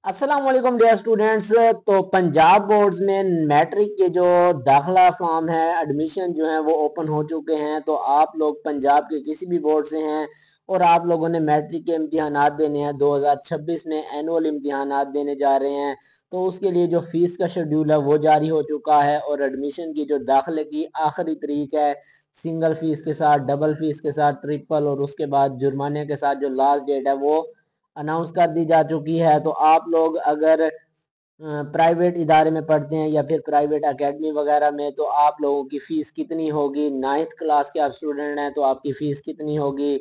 अस्सलाम वालेकुम dear students. तो पंजाब बोर्ड्स में मैट्रिक के जो दाखिला फॉर्म है, एडमिशन जो है वो ओपन हो चुके हैं। तो आप लोग पंजाब के किसी भी बोर्ड से हैं और आप लोगों ने मैट्रिक के इम्तिहानात देने हैं, 2026 में एनुअल इम्तिहानात देने जा रहे हैं, तो उसके लिए जो फीस का शेड्यूल है वो जारी हो चुका है। और एडमिशन की जो दाखिले की आखिरी तारीख है, सिंगल फीस के साथ, डबल फीस के साथ, ट्रिपल और उसके बाद जुर्माने के साथ जो लास्ट डेट है वो अनाउंस कर दी जा चुकी है। तो आप लोग अगर प्राइवेट इदारे में पढ़ते हैं या फिर प्राइवेट एकेडमी वगैरह में, तो आप लोगों की फ़ीस कितनी होगी। नाइन्थ क्लास के आप स्टूडेंट हैं तो आपकी फ़ीस कितनी होगी।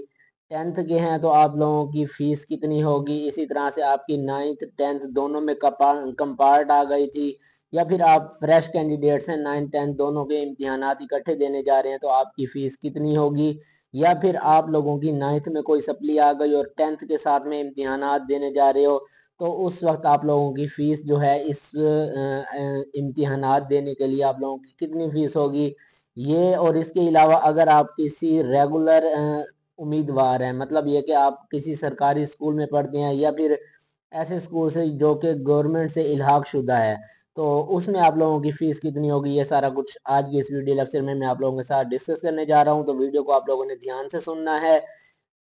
टेंथ के हैं तो आप लोगों की फ़ीस कितनी होगी। इसी तरह से आपकी नाइन्थ टेंथ दोनों में कंपार्ट आ गई थी, या फिर आप फ्रेश कैंडिडेट्स हैं, नाइन्थ टेंथ दोनों के इम्तिहानात इकट्ठे देने जा रहे हैं, तो आपकी फ़ीस कितनी होगी। या फिर आप लोगों की नाइन्थ में कोई सप्ली आ गई और टेंथ के साथ में इम्तिहानात देने जा रहे हो, तो उस वक्त आप लोगों की फ़ीस जो है इस इम्तिहानात देने के लिए आप लोगों की कितनी फ़ीस होगी। ये और इसके अलावा अगर आप किसी रेगुलर उम्मीदवार हैं, मतलब ये कि आप किसी सरकारी स्कूल में पढ़ते हैं या फिर ऐसे स्कूल से जो कि गवर्नमेंट से इल्हाक शुदा है, तो उसमें आप लोगों की फ़ीस कितनी होगी। ये सारा कुछ आज की इस वीडियो लेक्चर में मैं आप लोगों के साथ डिस्कस करने जा रहा हूँ। तो वीडियो को आप लोगों ने ध्यान से सुनना है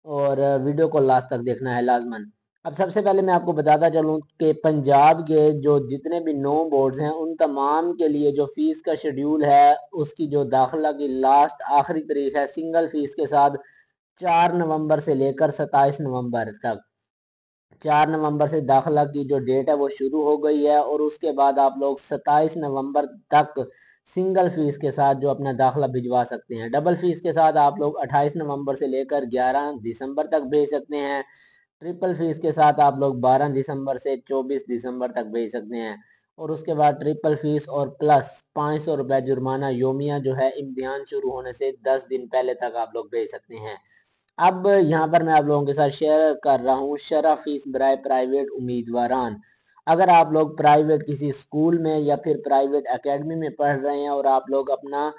और वीडियो को लास्ट तक देखना है लाजमन। अब सबसे पहले मैं आपको बताता चलूँ कि पंजाब के जो जितने भी 9 बोर्ड्स हैं उन तमाम के लिए जो फ़ीस का शेड्यूल है, उसकी जो दाखिला की लास्ट आखिरी तारीख है सिंगल फ़ीस के साथ 4 नवंबर से लेकर 27 नवंबर तक। 4 नवंबर से दाखिला की जो डेट है वो शुरू हो गई है और उसके बाद आप लोग 27 नवंबर तक सिंगल फीस के साथ जो अपना दाखिला भिजवा सकते हैं। डबल फीस के साथ आप लोग 28 नवंबर से लेकर 11 दिसंबर तक भेज सकते हैं। ट्रिपल फीस के साथ आप लोग 12 दिसंबर से 24 दिसंबर तक भेज सकते हैं। और उसके बाद ट्रिपल फीस और प्लस 500 रुपये जुर्माना योमिया जो है इम्तिहान शुरू होने से 10 दिन पहले तक आप लोग भेज सकते हैं। अब यहाँ पर मैं आप लोगों के साथ शेयर कर रहा हूँ शरह फीस बराए प्राइवेट उम्मीदवारान। अगर आप लोग प्राइवेट किसी स्कूल में या फिर प्राइवेट एकेडमी में पढ़ रहे हैं और आप लोग अपना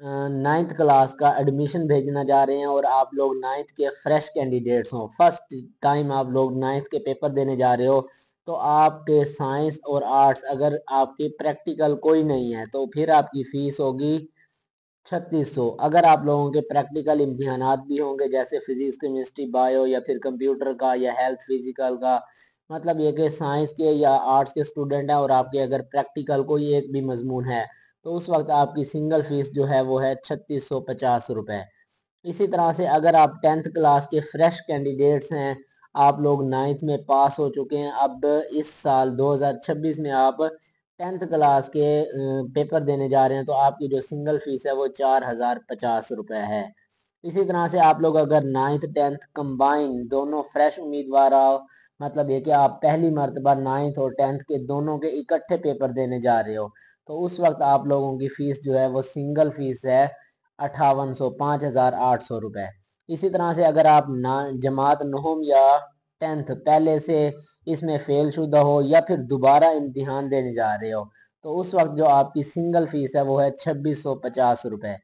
नाइन्थ क्लास का एडमिशन भेजना जा रहे हैं और आप लोग नाइन्थ के फ्रेश कैंडिडेट्स हों, फर्स्ट टाइम आप लोग नाइन्थ के पेपर देने जा रहे हो, तो आपके साइंस और आर्ट्स अगर आपके प्रैक्टिकल कोई नहीं है तो फिर आपकी फ़ीस होगी 3600। अगर आप लोगों के प्रैक्टिकल इम्तिहानात भी होंगे जैसे फिजिक्स केमिस्ट्री बायो या फिर कंप्यूटर का या हेल्थ फिजिकल का, मतलब ये कि साइंस के या आर्ट्स के स्टूडेंट हैं और आपके अगर प्रैक्टिकल कोई एक भी मजमून है, तो उस वक्त आपकी सिंगल फीस जो है वो है 3650 रुपये। इसी तरह से अगर आप टेंथ क्लास के फ्रेश कैंडिडेट्स हैं, आप लोग नाइन्थ में पास हो चुके हैं, अब इस साल 2026 में आप टेंथ क्लास के पेपर देने जा रहे हैं, तो आपकी जो सिंगल फीस है वो 4050 रुपये है। इसी तरह से आप लोग अगर नाइन्थ टेंथ कंबाइन दोनों फ्रेश उम्मीदवार आओ, मतलब ये कि आप पहली मर्तबा नाइन्थ और टेंथ के दोनों के इकट्ठे पेपर देने जा रहे हो, तो उस वक्त आप लोगों की फ़ीस जो है वो सिंगल फीस है 5800 5800 रुपये। इसी तरह से अगर आप ना जमात नहुम या टेंथ पहले से इसमें फेल शुदा हो या फिर दोबारा इम्तिहान देने जा रहे हो, तो उस वक्त जो आपकी सिंगल फीस है वो है 2650 रुपये।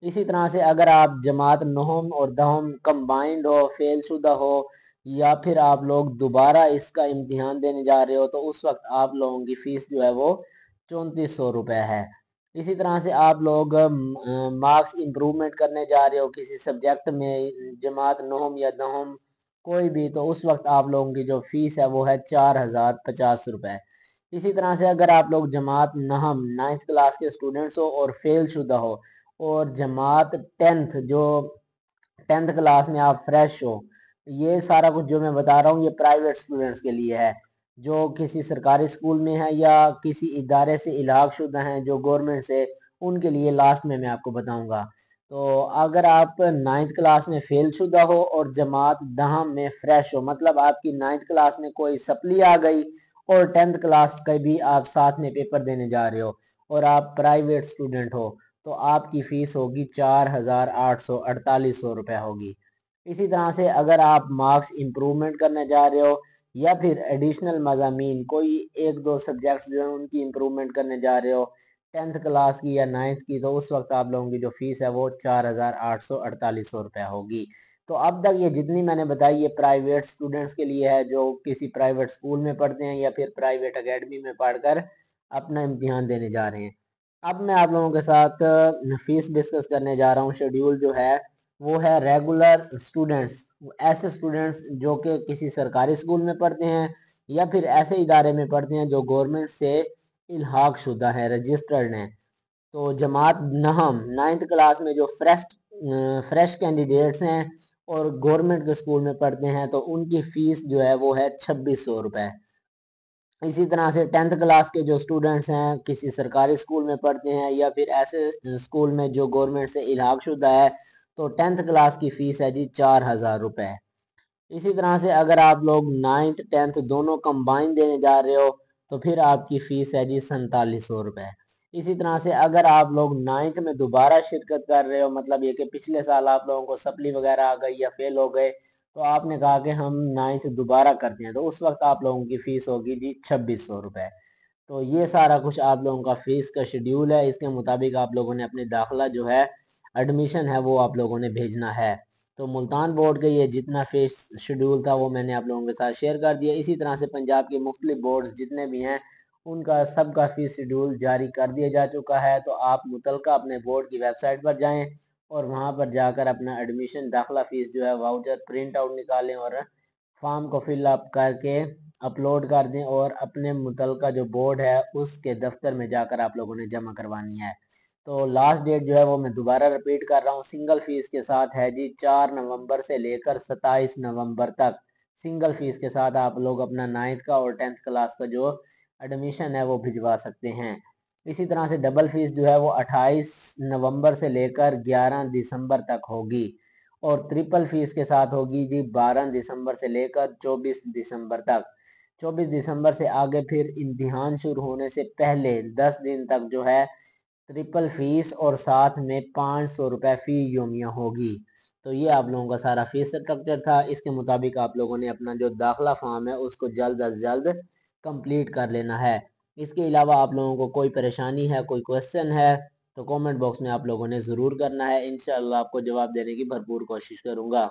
इसी तरह से अगर आप जमात नहुम और दहम कंबाइंड हो, फेल शुदा हो, या फिर आप लोग दोबारा इसका इम्तिहान देने जा रहे हो, तो उस वक्त आप लोगों की फ़ीस जो है वो 3400 रुपये है। इसी तरह से आप लोग मार्क्स इम्प्रूवमेंट करने जा रहे हो किसी सब्जेक्ट में, जमात नहुम या दहम कोई भी, तो उस वक्त आप लोगों की जो फ़ीस है वो है 4050 रुपये। इसी तरह से अगर आप लोग जमात नहम नाइन्थ क्लास के स्टूडेंट्स हो और फेल शुदा हो, और जमात टेंथ जो टेंथ क्लास में आप फ्रेश हो, ये सारा कुछ जो मैं बता रहा हूँ ये प्राइवेट स्टूडेंट्स के लिए है जो किसी सरकारी स्कूल में है या किसी इदारे से इलाक शुदा हैं जो गवर्नमेंट से, उनके लिए लास्ट में मैं आपको बताऊंगा। तो अगर आप नाइन्थ क्लास में फेल शुदा हो और जमात दहम में फ्रेश हो, मतलब आपकी नाइन्थ क्लास में कोई सप्ली आ गई और टेंथ क्लास का भी आप साथ में पेपर देने जा रहे हो और आप प्राइवेट स्टूडेंट हो, तो आपकी फ़ीस होगी 4848 होगी। इसी तरह से अगर आप मार्क्स इम्प्रूवमेंट करने जा रहे हो या फिर एडिशनल मज़ामीन कोई एक दो सब्जेक्ट्स जो हैं उनकी इम्प्रूवमेंट करने जा रहे हो, 10th क्लास की या 9th की, तो उस वक्त आप लोगों की जो फीस है वो 4,848 रुपये होगी। तो अब तक ये जितनी मैंने बताई ये प्राइवेट स्टूडेंट्स के लिए है जो किसी प्राइवेट स्कूल में पढ़ते हैं या फिर प्राइवेट एकेडमी में पढ़कर अपना इम्तिहान देने जा रहे हैं। अब मैं आप लोगों के साथ फीस डिस्कस करने जा रहा हूँ। शेड्यूल जो है वो है रेगुलर स्टूडेंट्स, ऐसे स्टूडेंट्स जो कि किसी सरकारी स्कूल में पढ़ते हैं या फिर ऐसे इदारे में पढ़ते हैं जो गवर्नमेंट से इल्हाक शुदा है, रजिस्टर्ड हैं। तो जमात नहम 9th क्लास में जो फ्रेश कैंडिडेट्स हैं और गवर्नमेंट के स्कूल में पढ़ते हैं तो उनकी फ़ीस जो है वो है 2600 रुपये। इसी तरह से 10th क्लास के जो स्टूडेंट्स हैं किसी सरकारी स्कूल में पढ़ते हैं या फिर ऐसे स्कूल में जो गवर्नमेंट से इल्हाक शुदा है तो 10th क्लास की फ़ीस है जी 4000 रुपये। इसी तरह से अगर आप लोग 9th 10th दोनों कंबाइन देने जा रहे हो तो फिर आपकी फ़ीस है जी 4700 रुपये। इसी तरह से अगर आप लोग 9th में दोबारा शिरकत कर रहे हो, मतलब ये कि पिछले साल आप लोगों को सप्ली वगैरह आ गई या फेल हो गए तो आपने कहा कि हम 9th दोबारा करते हैं, तो उस वक्त आप लोगों की फ़ीस होगी जी 2600 रुपये। तो ये सारा कुछ आप लोगों का फ़ीस का शेड्यूल है। इसके मुताबिक आप लोगों ने अपनी दाखिला जो है एडमिशन है वो आप लोगों ने भेजना है। तो मुल्तान बोर्ड के ये जितना फ़ीस शेड्यूल था वो मैंने आप लोगों के साथ शेयर कर दिया। इसी तरह से पंजाब के मुख्तलिफ बोर्ड्स जितने भी हैं उनका सबका फ़ीस शेड्यूल जारी कर दिया जा चुका है। तो आप मुतलका अपने बोर्ड की वेबसाइट पर जाएँ और वहाँ पर जाकर अपना एडमिशन दाखिला फ़ीस जो है वाउचर प्रिंट आउट निकालें और फॉर्म को फिल अप करके अपलोड कर दें और अपने मुतलका जो बोर्ड है उसके दफ्तर में जाकर आप लोगों ने जमा करवानी है। तो लास्ट डेट जो है वो मैं दोबारा रिपीट कर रहा हूँ, सिंगल फीस के साथ है जी 4 नवंबर से लेकर 27 नवंबर तक। सिंगल फीस के साथ आप लोग अपना 9th का और 10th क्लास का जो एडमिशन है वो भिजवा सकते हैं। इसी तरह से डबल फीस जो है वो 28 नवंबर से लेकर 11 दिसंबर तक होगी और ट्रिपल फीस के साथ होगी जी 12 दिसंबर से लेकर 24 दिसंबर तक। 24 दिसंबर से आगे फिर इम्तिहान शुरू होने से पहले 10 दिन तक जो है ट्रिपल फीस और साथ में 500 रुपये फ़ी योमिया होगी। तो ये आप लोगों का सारा फीस स्ट्रक्चर था। इसके मुताबिक आप लोगों ने अपना जो दाखिला फॉर्म है उसको जल्द अज जल्द कंप्लीट कर लेना है। इसके अलावा आप लोगों को कोई परेशानी है, कोई क्वेश्चन है तो कमेंट बॉक्स में आप लोगों ने ज़रूर करना है। इंशाअल्लाह आपको जवाब देने की भरपूर कोशिश करूँगा।